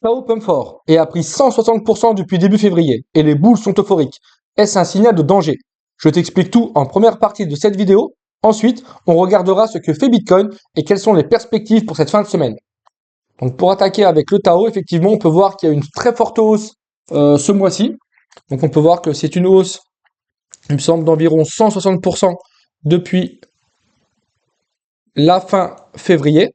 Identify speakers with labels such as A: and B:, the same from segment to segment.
A: Tao pump fort et a pris 160% depuis début février et les boules sont euphoriques. Est-ce un signal de danger? Je t'explique tout en première partie de cette vidéo. Ensuite, on regardera ce que fait Bitcoin et quelles sont les perspectives pour cette fin de semaine. Donc pour attaquer avec le Tao, effectivement, on peut voir qu'il y a une très forte hausse ce mois-ci. Donc on peut voir que c'est une hausse, il me semble, d'environ 160% depuis la fin février.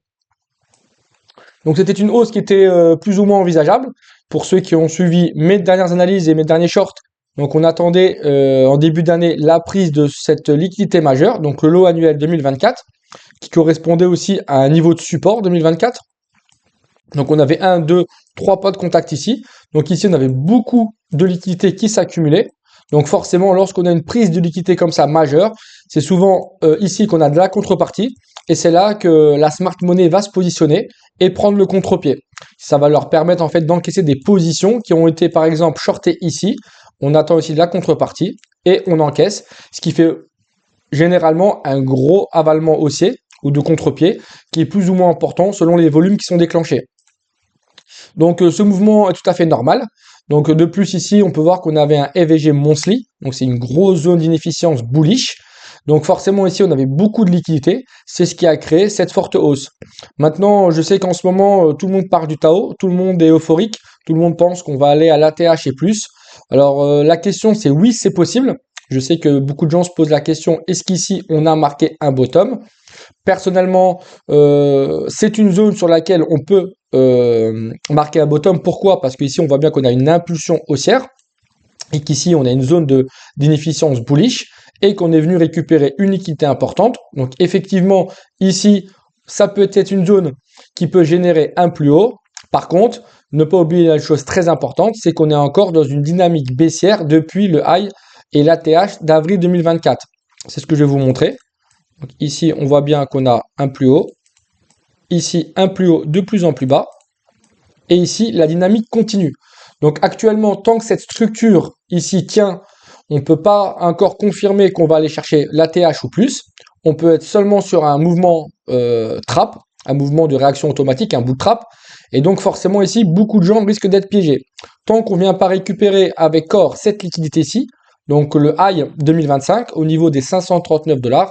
A: Donc c'était une hausse qui était plus ou moins envisageable pour ceux qui ont suivi mes dernières analyses et mes derniers shorts. Donc on attendait en début d'année la prise de cette liquidité majeure, donc le lot annuel 2024, qui correspondait aussi à un niveau de support 2024. Donc on avait 1, 2, 3 points de contact ici. Donc ici on avait beaucoup de liquidités qui s'accumulaient. Donc forcément, lorsqu'on a une prise de liquidité comme ça majeure, c'est souvent ici qu'on a de la contrepartie. Et c'est là que la smart money va se positionner et prendre le contre-pied. Ça va leur permettre en fait d'encaisser des positions qui ont été par exemple shortées ici. On attend aussi de la contrepartie et on encaisse, ce qui fait généralement un gros avalement haussier ou de contre-pied qui est plus ou moins important selon les volumes qui sont déclenchés. Donc ce mouvement est tout à fait normal. Donc de plus ici, on peut voir qu'on avait un EVG monthly, donc c'est une grosse zone d'inefficience bullish. Donc forcément ici, on avait beaucoup de liquidités. C'est ce qui a créé cette forte hausse. Maintenant, je sais qu'en ce moment, tout le monde parle du Tao, tout le monde est euphorique, tout le monde pense qu'on va aller à l'ATH et plus. Alors la question c'est oui, c'est possible. Je sais que beaucoup de gens se posent la question, est-ce qu'ici on a marqué un bottom? Personnellement, c'est une zone sur laquelle on peut marquer un bottom. Pourquoi? Parce qu'ici, on voit bien qu'on a une impulsion haussière et qu'ici, on a une zone d'inefficience bullish et qu'on est venu récupérer une liquidité importante. Donc, effectivement, ici, ça peut être une zone qui peut générer un plus haut. Par contre, ne pas oublier une chose très importante, c'est qu'on est encore dans une dynamique baissière depuis le high et l'ATH d'avril 2024. C'est ce que je vais vous montrer. Donc ici, on voit bien qu'on a un plus haut. Ici, un plus haut de plus en plus bas. Et ici, la dynamique continue. Donc actuellement, tant que cette structure ici tient, on ne peut pas encore confirmer qu'on va aller chercher l'ATH ou plus. On peut être seulement sur un mouvement trap, un mouvement de réaction automatique, un bull trap. Et donc forcément ici, beaucoup de gens risquent d'être piégés. Tant qu'on ne vient pas récupérer avec corps cette liquidité ici, donc le high 2025 au niveau des 539 $,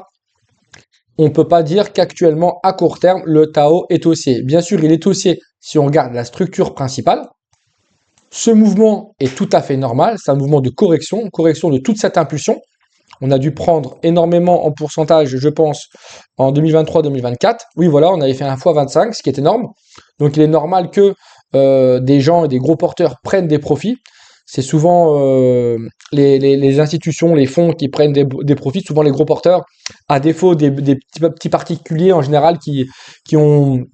A: on ne peut pas dire qu'actuellement, à court terme, le Tao est haussier. Bien sûr, il est haussier si on regarde la structure principale. Ce mouvement est tout à fait normal. C'est un mouvement de correction, correction de toute cette impulsion. On a dû prendre énormément en pourcentage, je pense, en 2023-2024. Oui, voilà, on avait fait un x25, ce qui est énorme. Donc, il est normal que des gens et des gros porteurs prennent des profits. C'est souvent les institutions, les fonds qui prennent des profits, souvent les gros porteurs, à défaut des petits particuliers en général qui ont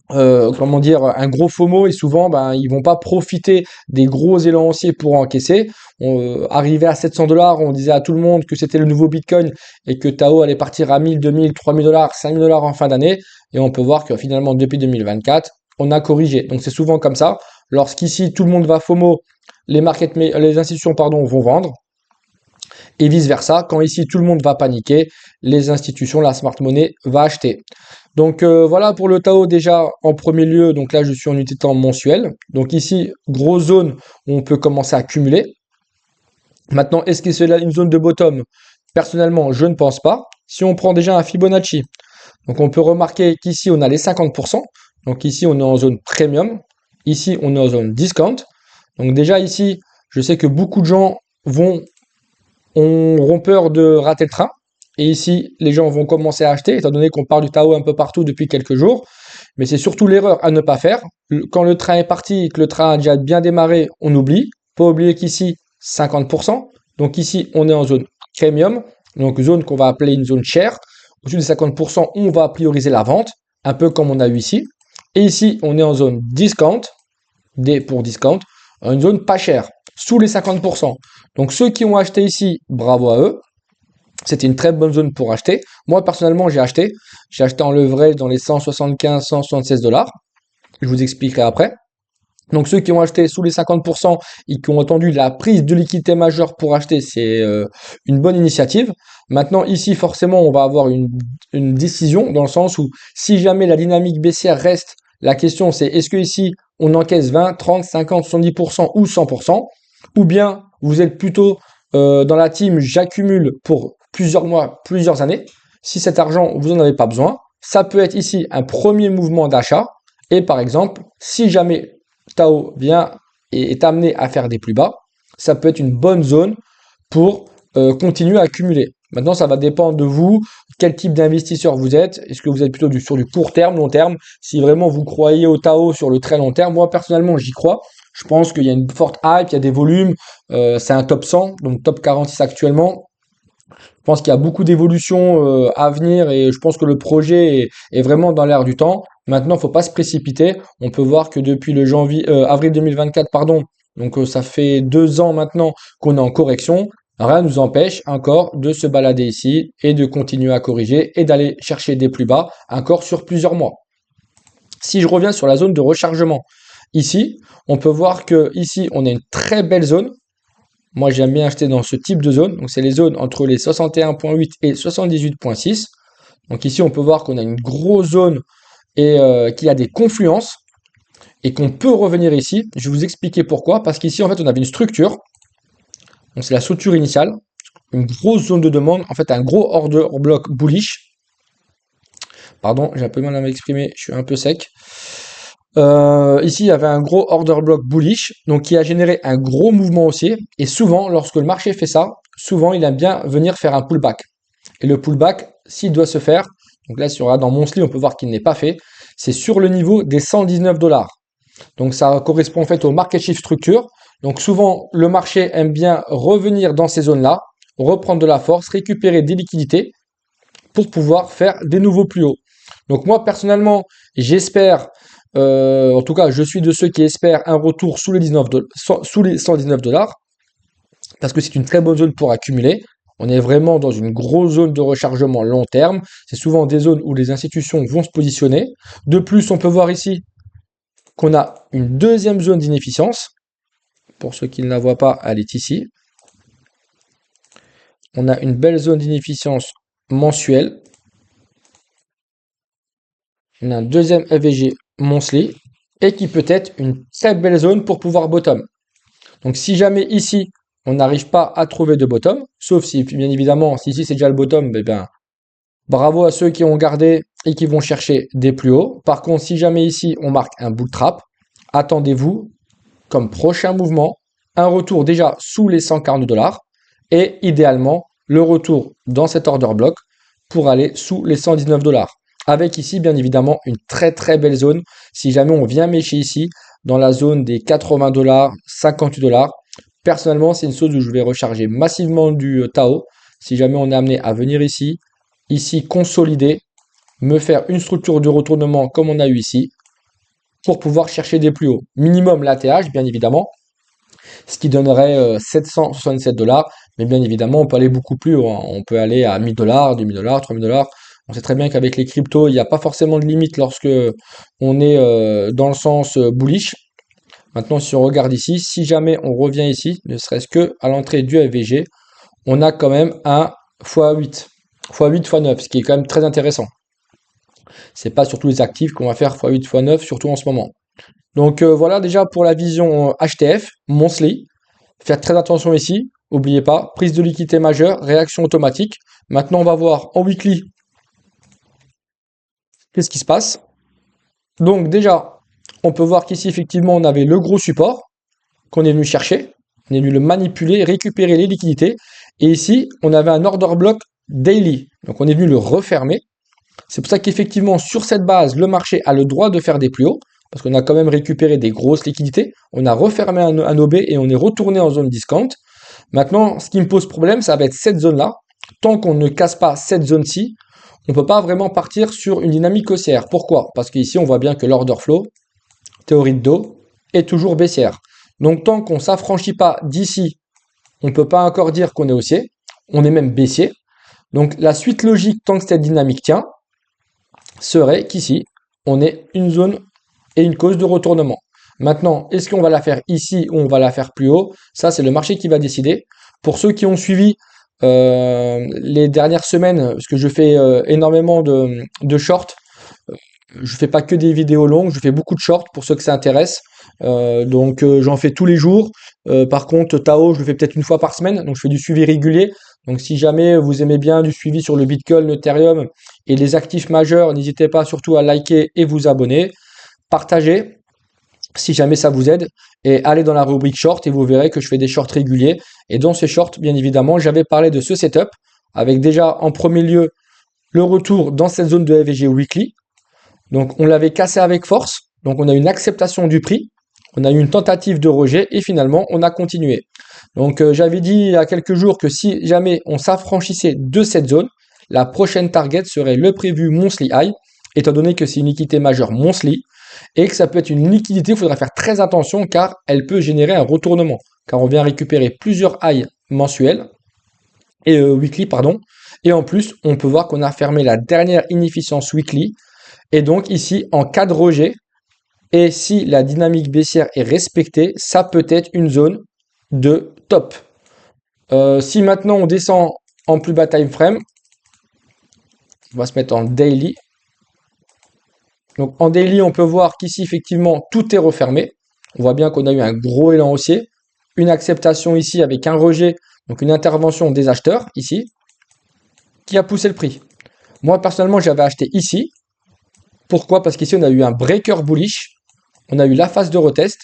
A: comment dire, un gros FOMO et souvent ben, ils vont pas profiter des gros élans haussiers pour encaisser. Arrivé à 700 $, on disait à tout le monde que c'était le nouveau Bitcoin et que Tao allait partir à 1000, 2000, 3000 $, 5000 $ en fin d'année. Et on peut voir que finalement depuis 2024, on a corrigé. Donc c'est souvent comme ça. Lorsqu'ici tout le monde va FOMO, les institutions pardon, vont vendre. Et vice-versa, quand ici tout le monde va paniquer, les institutions, la smart money va acheter. Donc voilà pour le Tao déjà en premier lieu, donc là je suis en unité de temps mensuel. Donc ici, grosse zone où on peut commencer à accumuler. Maintenant, est-ce que c'est là une zone de bottom? Personnellement, je ne pense pas. Si on prend déjà un Fibonacci, donc on peut remarquer qu'ici on a les 50%. Donc ici on est en zone premium. Ici on est en zone discount. Donc déjà ici, je sais que beaucoup de gens auront peur de rater le train. Et ici, les gens vont commencer à acheter, étant donné qu'on parle du Tao un peu partout depuis quelques jours. Mais c'est surtout l'erreur à ne pas faire. Quand le train est parti et que le train a déjà bien démarré, on oublie. Pas oublier qu'ici, 50%. Donc ici, on est en zone premium. Donc zone qu'on va appeler une zone chère. Au-dessus des 50%, on va prioriser la vente. Un peu comme on a eu ici. Et ici, on est en zone discount. D pour discount. Une zone pas chère. Sous les 50%. Donc ceux qui ont acheté ici, bravo à eux. C'était une très bonne zone pour acheter. Moi, personnellement, j'ai acheté. J'ai acheté en leverage dans les 175, 176 $. Je vous expliquerai après. Donc, ceux qui ont acheté sous les 50% et qui ont attendu la prise de liquidité majeure pour acheter, c'est une bonne initiative. Maintenant, ici, forcément, on va avoir une décision dans le sens où si jamais la dynamique baissière reste, la question c'est est-ce que ici, on encaisse 20, 30, 50, 70% ou 100%, ou bien vous êtes plutôt dans la team j'accumule pour plusieurs mois, plusieurs années. Si cet argent, vous n'en avez pas besoin, ça peut être ici un premier mouvement d'achat. Et par exemple, si jamais Tao vient et est amené à faire des plus bas, ça peut être une bonne zone pour continuer à accumuler. Maintenant, ça va dépendre de vous, quel type d'investisseur vous êtes. Est-ce que vous êtes plutôt sur du court terme, long terme? Si vraiment vous croyez au Tao sur le très long terme, moi personnellement j'y crois. Je pense qu'il y a une forte hype, il y a des volumes. C'est un top 100, donc top 46 actuellement. Je pense qu'il y a beaucoup d'évolutions à venir et je pense que le projet est vraiment dans l'air du temps. Maintenant, il ne faut pas se précipiter. On peut voir que depuis le avril 2024, pardon, donc ça fait 2 ans maintenant qu'on est en correction. Rien ne nous empêche encore de se balader ici et de continuer à corriger et d'aller chercher des plus bas encore sur plusieurs mois. Si je reviens sur la zone de rechargement, ici, on peut voir que ici, on a une très belle zone. Moi, j'aime bien acheter dans ce type de zone. Donc, c'est les zones entre les 61,8 et 78,6. Donc, ici, on peut voir qu'on a une grosse zone et qu'il y a des confluences et qu'on peut revenir ici. Je vais vous expliquer pourquoi. Parce qu'ici, en fait, on avait une structure. Donc, c'est la structure initiale. Une grosse zone de demande. En fait, un gros order block bullish. Pardon, j'ai un peu mal à m'exprimer. Je suis un peu sec. Ici, il y avait un gros order block bullish, donc qui a généré un gros mouvement haussier. Et souvent, lorsque le marché fait ça, souvent, il aime bien venir faire un pullback. Et le pullback, s'il doit se faire, donc là, si on regarde dans Monthly, on peut voir qu'il n'est pas fait, c'est sur le niveau des 119 $. Donc ça correspond en fait au market shift structure. Donc souvent, le marché aime bien revenir dans ces zones-là, reprendre de la force, récupérer des liquidités pour pouvoir faire des nouveaux plus hauts. Donc moi, personnellement, j'espère en tout cas, je suis de ceux qui espèrent un retour sous les 119 $, parce que c'est une très bonne zone pour accumuler. On est vraiment dans une grosse zone de rechargement long terme. C'est souvent des zones où les institutions vont se positionner. De plus, on peut voir ici qu'on a une deuxième zone d'inefficience. Pour ceux qui ne la voient pas, elle est ici. On a une belle zone d'inefficience mensuelle. On a un deuxième FVG monthly et qui peut être une très belle zone pour pouvoir bottom. Donc si jamais ici on n'arrive pas à trouver de bottom, sauf si bien évidemment si ici c'est déjà le bottom, ben, bravo à ceux qui ont gardé et qui vont chercher des plus hauts. Par contre, si jamais ici on marque un bull trap, attendez-vous comme prochain mouvement un retour déjà sous les 140 $ et idéalement le retour dans cet order block pour aller sous les 119 $. Avec ici, bien évidemment, une très très belle zone. Si jamais on vient mécher ici, dans la zone des 80 $, 58 $, personnellement, c'est une zone où je vais recharger massivement du Tao. Si jamais on est amené à venir ici, consolider, me faire une structure de retournement comme on a eu ici, pour pouvoir chercher des plus hauts. Minimum l'ATH, bien évidemment, ce qui donnerait 767 $. Mais bien évidemment, on peut aller beaucoup plus haut, hein. On peut aller à 1000 $, 2000 $, 3000 $. On sait très bien qu'avec les cryptos, il n'y a pas forcément de limite lorsque on est dans le sens bullish. Maintenant, si on regarde ici, si jamais on revient ici, ne serait-ce que à l'entrée du FVG, on a quand même un x8, x8, x9, ce qui est quand même très intéressant. C'est pas sur tous les actifs qu'on va faire x8, x9, surtout en ce moment. Donc voilà déjà pour la vision HTF, monthly. Faites très attention ici, n'oubliez pas, prise de liquidité majeure, réaction automatique. Maintenant, on va voir en weekly qu'est-ce qui se passe. Donc déjà, on peut voir qu'ici, effectivement, on avait le gros support qu'on est venu chercher. On est venu le manipuler, récupérer les liquidités. Et ici, on avait un order block daily. Donc on est venu le refermer. C'est pour ça qu'effectivement, sur cette base, le marché a le droit de faire des plus hauts, parce qu'on a quand même récupéré des grosses liquidités. On a refermé un OB et on est retourné en zone discount. Maintenant, ce qui me pose problème, ça va être cette zone-là. Tant qu'on ne casse pas cette zone-ci, on ne peut pas vraiment partir sur une dynamique haussière. Pourquoi? Parce qu'ici, on voit bien que l'order flow, théorie de dos, est toujours baissière. Donc, tant qu'on ne s'affranchit pas d'ici, on ne peut pas encore dire qu'on est haussier. On est même baissier. Donc, la suite logique, tant que cette dynamique tient, serait qu'ici, on ait une zone et une cause de retournement. Maintenant, est-ce qu'on va la faire ici ou on va la faire plus haut? Ça, c'est le marché qui va décider. Pour ceux qui ont suivi les dernières semaines, parce que je fais énormément de shorts, je fais pas que des vidéos longues, je fais beaucoup de shorts pour ceux que ça intéresse. J'en fais tous les jours. Par contre, Tao, je le fais peut-être une fois par semaine, donc je fais du suivi régulier. Donc si jamais vous aimez bien du suivi sur le Bitcoin, l'Ethereum et les actifs majeurs, n'hésitez pas surtout à liker et vous abonner, partager si jamais ça vous aide, et allez dans la rubrique short et vous verrez que je fais des shorts réguliers. Et dans ces shorts, bien évidemment, j'avais parlé de ce setup avec déjà en premier lieu le retour dans cette zone de FVG Weekly. Donc on l'avait cassé avec force, donc on a une acceptation du prix, on a eu une tentative de rejet et finalement on a continué. Donc j'avais dit il y a quelques jours que si jamais on s'affranchissait de cette zone, la prochaine target serait le prévu monthly high, étant donné que c'est une liquidité majeure monthly et que ça peut être une liquidité, il faudra faire très attention car elle peut générer un retournement, car on vient récupérer plusieurs highs mensuels et weekly pardon, et en plus on peut voir qu'on a fermé la dernière inefficience weekly. Et donc ici, en cas de rejet, et si la dynamique baissière est respectée, ça peut être une zone de top. Si maintenant on descend en plus bas time frame, on va se mettre en daily. Donc en daily, on peut voir qu'ici, effectivement, tout est refermé. On voit bien qu'on a eu un gros élan haussier. Une acceptation ici avec un rejet, donc une intervention des acheteurs ici, qui a poussé le prix. Moi, personnellement, j'avais acheté ici. Pourquoi? Parce qu'ici, on a eu un breaker bullish. On a eu la phase de retest.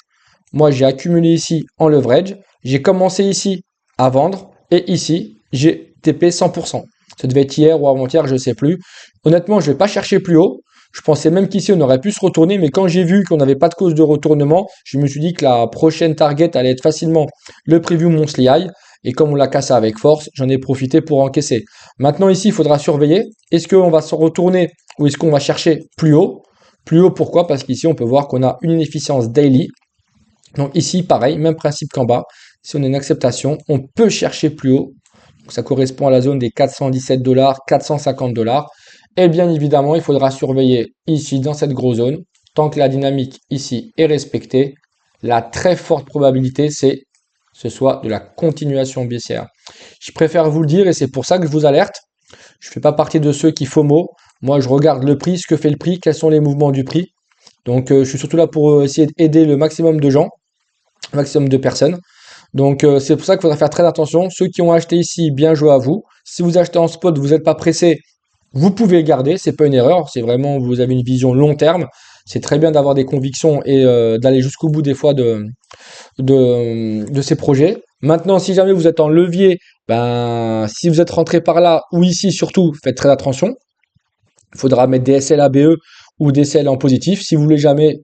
A: Moi, j'ai accumulé ici en leverage. J'ai commencé ici à vendre. Et ici, j'ai TP 100%. Ça devait être hier ou avant-hier, je ne sais plus. Honnêtement, je ne vais pas chercher plus haut. Je pensais même qu'ici, on aurait pu se retourner. Mais quand j'ai vu qu'on n'avait pas de cause de retournement, je me suis dit que la prochaine target allait être facilement le preview monthly high. Et comme on l'a cassé avec force, j'en ai profité pour encaisser. Maintenant, ici, il faudra surveiller. Est-ce qu'on va se retourner ou est-ce qu'on va chercher plus haut? Plus haut, pourquoi? Parce qu'ici, on peut voir qu'on a une inefficience daily. Donc ici, pareil, même principe qu'en bas. Si on a une acceptation, on peut chercher plus haut. Donc ça correspond à la zone des 417 $, 450 $. Et bien évidemment, il faudra surveiller ici, dans cette grosse zone. Tant que la dynamique ici est respectée, la très forte probabilité, c'est que ce soit de la continuation baissière. Je préfère vous le dire et c'est pour ça que je vous alerte. Je ne fais pas partie de ceux qui FOMO. Moi, je regarde le prix, ce que fait le prix, quels sont les mouvements du prix. Donc, je suis surtout là pour essayer d'aider le maximum de gens, le maximum de personnes. Donc, c'est pour ça qu'il faudra faire très attention. Ceux qui ont acheté ici, bien joué à vous. Si vous achetez en spot, vous n'êtes pas pressé, vous pouvez garder. C'est pas une erreur. C'est vraiment, vous avez une vision long terme. C'est très bien d'avoir des convictions et d'aller jusqu'au bout des fois de ces projets. Maintenant, si jamais vous êtes en levier, ben, si vous êtes rentré par là ou ici surtout, faites très attention. Il faudra mettre des SL ABE ou des SL en positif. Si vous voulez jamais,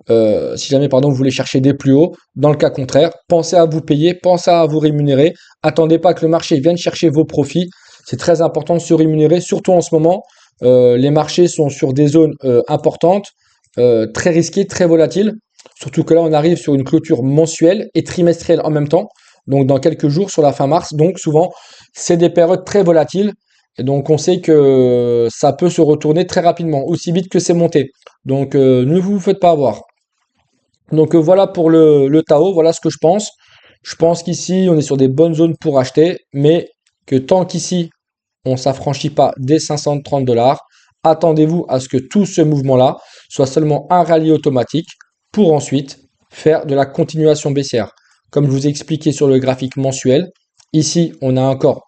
A: si jamais pardon, vous voulez chercher des plus hauts, dans le cas contraire, pensez à vous payer, pensez à vous rémunérer. Attendez pas que le marché vienne chercher vos profits. C'est très important de se rémunérer, surtout en ce moment. Les marchés sont sur des zones importantes, très risquées, très volatiles. Surtout que là, on arrive sur une clôture mensuelle et trimestrielle en même temps. Donc dans quelques jours, sur la fin mars. Donc souvent, c'est des périodes très volatiles. Et donc on sait que ça peut se retourner très rapidement, aussi vite que c'est monté. Donc ne vous faites pas avoir. Donc voilà pour le Tao, voilà ce que je pense. Je pense qu'ici on est sur des bonnes zones pour acheter, mais que tant qu'ici on ne s'affranchit pas des 530 $, attendez-vous à ce que tout ce mouvement-là soit seulement un rallye automatique pour ensuite faire de la continuation baissière. Comme je vous ai expliqué sur le graphique mensuel, ici on a encore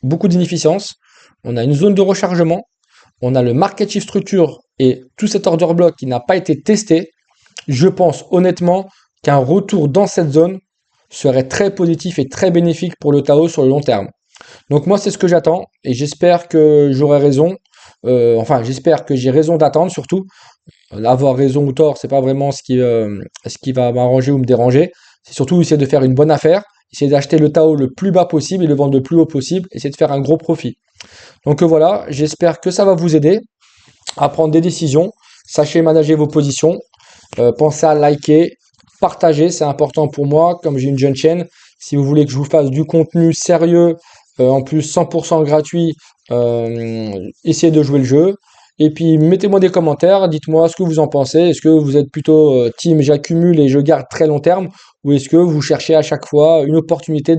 A: beaucoup d'inefficience. On a une zone de rechargement, on a le market shift structure et tout cet order block qui n'a pas été testé. Je pense honnêtement qu'un retour dans cette zone serait très positif et très bénéfique pour le Tao sur le long terme. Donc moi c'est ce que j'attends et j'espère que j'aurai raison. Enfin j'espère que j'ai raison d'attendre surtout. Avoir raison ou tort, c'est pas vraiment ce qui va m'arranger ou me déranger. C'est surtout essayer de faire une bonne affaire, essayer d'acheter le Tao le plus bas possible et le vendre le plus haut possible, essayer de faire un gros profit. Donc voilà, j'espère que ça va vous aider à prendre des décisions. Sachez manager vos positions. Pensez à liker, partager, c'est important pour moi. Comme j'ai une jeune chaîne, si vous voulez que je vous fasse du contenu sérieux, en plus 100% gratuit, essayez de jouer le jeu. Et puis mettez-moi des commentaires, dites-moi ce que vous en pensez. Est-ce que vous êtes plutôt team j'accumule et je garde très long terme, ou est-ce que vous cherchez à chaque fois une opportunité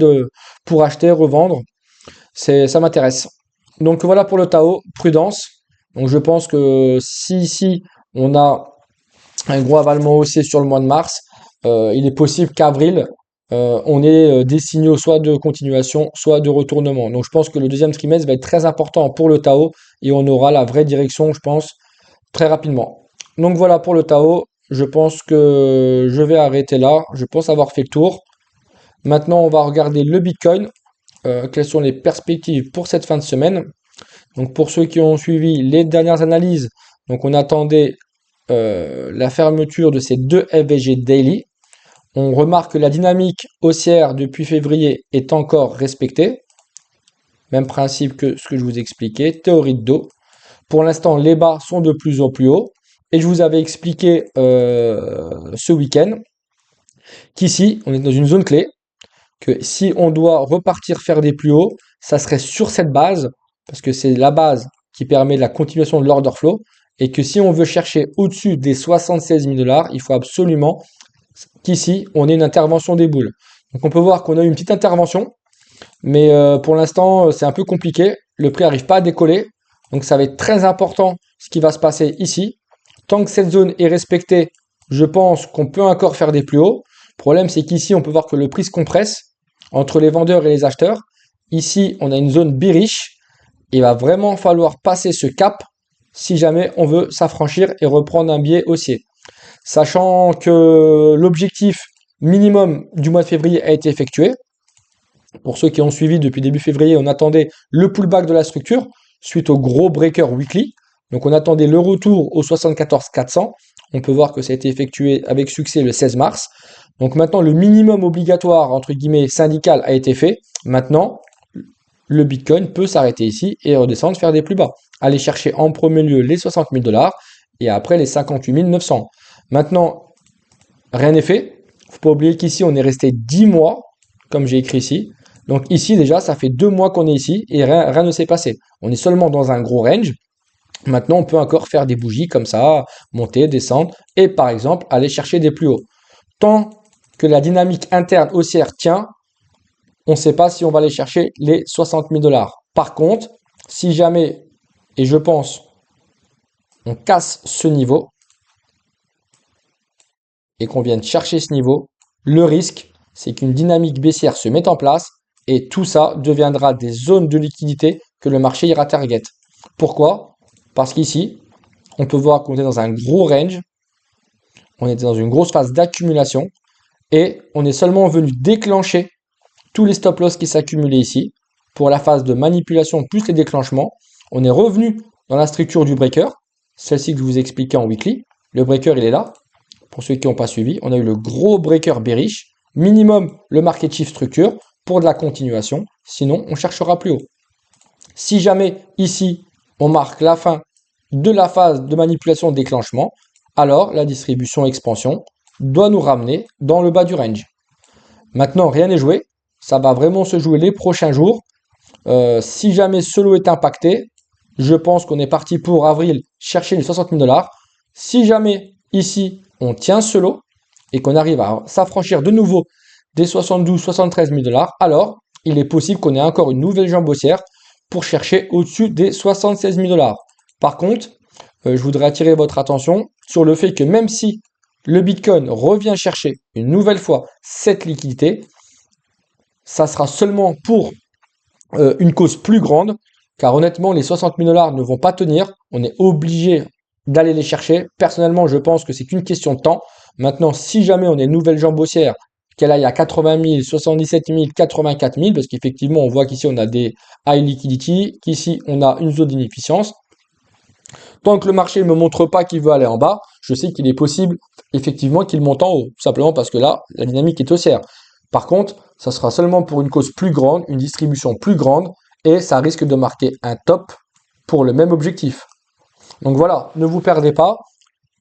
A: pour acheter, revendre? Ça m'intéresse. Donc voilà pour le Tao, prudence. Donc je pense que si ici on a un gros avalement haussier sur le mois de mars. Il est possible qu'avril, on ait des signaux soit de continuation, soit de retournement. Donc je pense que le deuxième trimestre va être très important pour le Tao et on aura la vraie direction, je pense, très rapidement. Donc voilà pour le Tao. Je pense que je vais arrêter là. Je pense avoir fait le tour. Maintenant, on va regarder le Bitcoin. Quelles sont les perspectives pour cette fin de semaine? Donc pour ceux qui ont suivi les dernières analyses, donc on attendait la fermeture de ces deux FVG Daily. On remarque que la dynamique haussière depuis février est encore respectée. Même principe que ce que je vous expliquais, théorie de dos. Pour l'instant, les bas sont de plus en plus hauts. Et je vous avais expliqué ce week-end qu'ici, on est dans une zone clé, que si on doit repartir faire des plus hauts, ça serait sur cette base, parce que c'est la base qui permet la continuation de l'order flow, et que si on veut chercher au-dessus des 76 000 $, il faut absolument qu'ici, on ait une intervention des boules. Donc on peut voir qu'on a eu une petite intervention, mais pour l'instant, c'est un peu compliqué. Le prix n'arrive pas à décoller, donc ça va être très important ce qui va se passer ici. Tant que cette zone est respectée, je pense qu'on peut encore faire des plus hauts. Le problème, c'est qu'ici, on peut voir que le prix se compresse entre les vendeurs et les acheteurs. Ici, on a une zone bearish. Il va vraiment falloir passer ce cap si jamais on veut s'affranchir et reprendre un biais haussier. Sachant que l'objectif minimum du mois de février a été effectué. Pour ceux qui ont suivi depuis début février, on attendait le pullback de la structure suite au gros breaker weekly. Donc on attendait le retour au 74 400. On peut voir que ça a été effectué avec succès le 16 mars. Donc maintenant, le minimum obligatoire, entre guillemets, syndical a été fait. Maintenant, le Bitcoin peut s'arrêter ici et redescendre, faire des plus bas. Aller chercher en premier lieu les 60 000 $ et après les 58 900. Maintenant, rien n'est fait. Il ne faut pas oublier qu'ici, on est resté 10 mois, comme j'ai écrit ici. Donc ici, déjà, ça fait 2 mois qu'on est ici et rien ne s'est passé. On est seulement dans un gros range. Maintenant, on peut encore faire des bougies comme ça, monter, descendre, et par exemple, aller chercher des plus hauts. Tant que la dynamique interne haussière tient, on ne sait pas si on va aller chercher les 60 000 $. Par contre, si jamais, et je pense, on casse ce niveau, et qu'on vienne chercher ce niveau, le risque, c'est qu'une dynamique baissière se mette en place, et tout ça deviendra des zones de liquidité que le marché ira target. Pourquoi? Parce qu'ici, on peut voir qu'on est dans un gros range, on est dans une grosse phase d'accumulation, et on est seulement venu déclencher tous les stop loss qui s'accumulaient ici. Pour la phase de manipulation plus les déclenchements, on est revenu dans la structure du breaker, celle-ci que je vous expliquais en weekly. Le breaker, il est là. Pour ceux qui n'ont pas suivi, on a eu le gros breaker bearish, minimum le market shift structure pour de la continuation, sinon on cherchera plus haut. Si jamais ici on marque la fin de la phase de manipulation de déclenchement, alors la distribution expansion doit nous ramener dans le bas du range. Maintenant, rien n'est joué, ça va vraiment se jouer les prochains jours. Si jamais ce lot est impacté, je pense qu'on est parti pour avril chercher les 60 000 $. Si jamais ici on tient ce lot et qu'on arrive à s'affranchir de nouveau des 72-73 000 $, alors il est possible qu'on ait encore une nouvelle jambe haussière pour chercher au-dessus des 76 000 $. Par contre, je voudrais attirer votre attention sur le fait que même si le Bitcoin revient chercher une nouvelle fois cette liquidité, ça sera seulement pour une cause plus grande, car honnêtement, les 60 000 $ ne vont pas tenir. On est obligé d'aller les chercher. Personnellement, je pense que c'est qu'une question de temps. Maintenant, si jamais on a une nouvelle jambe haussière, qu'elle aille à 80 000, 77 000, 84 000, parce qu'effectivement, on voit qu'ici, on a des high liquidity, qu'ici, on a une zone d'inefficience. Tant que le marché ne me montre pas qu'il veut aller en bas, je sais qu'il est possible, effectivement, qu'il monte en haut. Tout simplement parce que là, la dynamique est haussière. Par contre, ça sera seulement pour une cause plus grande, une distribution plus grande, et ça risque de marquer un top pour le même objectif. Donc voilà, ne vous perdez pas.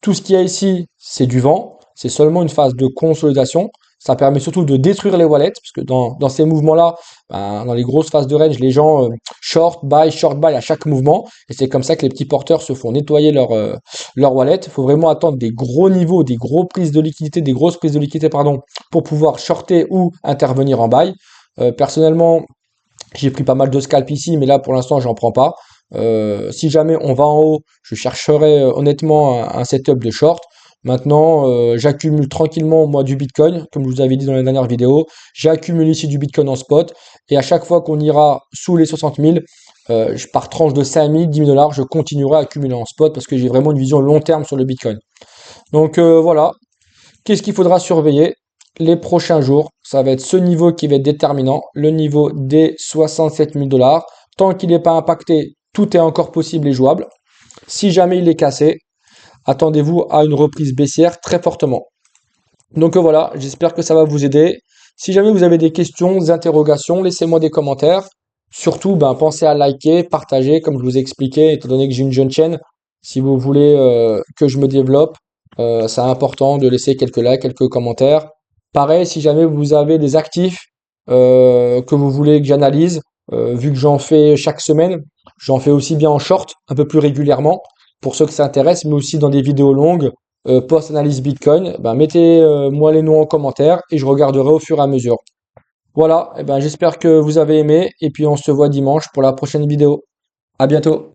A: Tout ce qu'il y a ici, c'est du vent. C'est seulement une phase de consolidation. Ça permet surtout de détruire les wallets, parce que dans ces mouvements-là, dans les grosses phases de range, les gens short buy à chaque mouvement. Et c'est comme ça que les petits porteurs se font nettoyer leur wallet. Il faut vraiment attendre des gros niveaux, des grosses prises de liquidité, pardon, pour pouvoir shorter ou intervenir en buy. Personnellement, j'ai pris pas mal de scalp ici, mais là pour l'instant j'en prends pas. Si jamais on va en haut, je chercherai honnêtement un setup de short. Maintenant, j'accumule tranquillement moi du Bitcoin, comme je vous avais dit dans la dernière vidéo. J'accumule ici du Bitcoin en spot. Et à chaque fois qu'on ira sous les 60 000, par tranche de 5 000, 10 000 dollars, je continuerai à accumuler en spot parce que j'ai vraiment une vision long terme sur le Bitcoin. Donc voilà, qu'est-ce qu'il faudra surveiller les prochains jours? Ça va être ce niveau qui va être déterminant, le niveau des 67 000 dollars. Tant qu'il n'est pas impacté, tout est encore possible et jouable. Si jamais il est cassé, attendez-vous à une reprise baissière très fortement. Donc voilà, j'espère que ça va vous aider. Si jamais vous avez des questions, des interrogations, laissez-moi des commentaires. Surtout, ben, pensez à liker, partager, comme je vous ai expliqué, étant donné que j'ai une jeune chaîne. Si vous voulez que je me développe, c'est important de laisser quelques likes, quelques commentaires. Pareil, si jamais vous avez des actifs que vous voulez que j'analyse, vu que j'en fais chaque semaine, j'en fais aussi bien en short, un peu plus régulièrement, pour ceux que ça intéresse, mais aussi dans des vidéos longues post-analyse Bitcoin, ben mettez-moi les noms en commentaire et je regarderai au fur et à mesure. Voilà, et ben j'espère que vous avez aimé et puis on se voit dimanche pour la prochaine vidéo. À bientôt.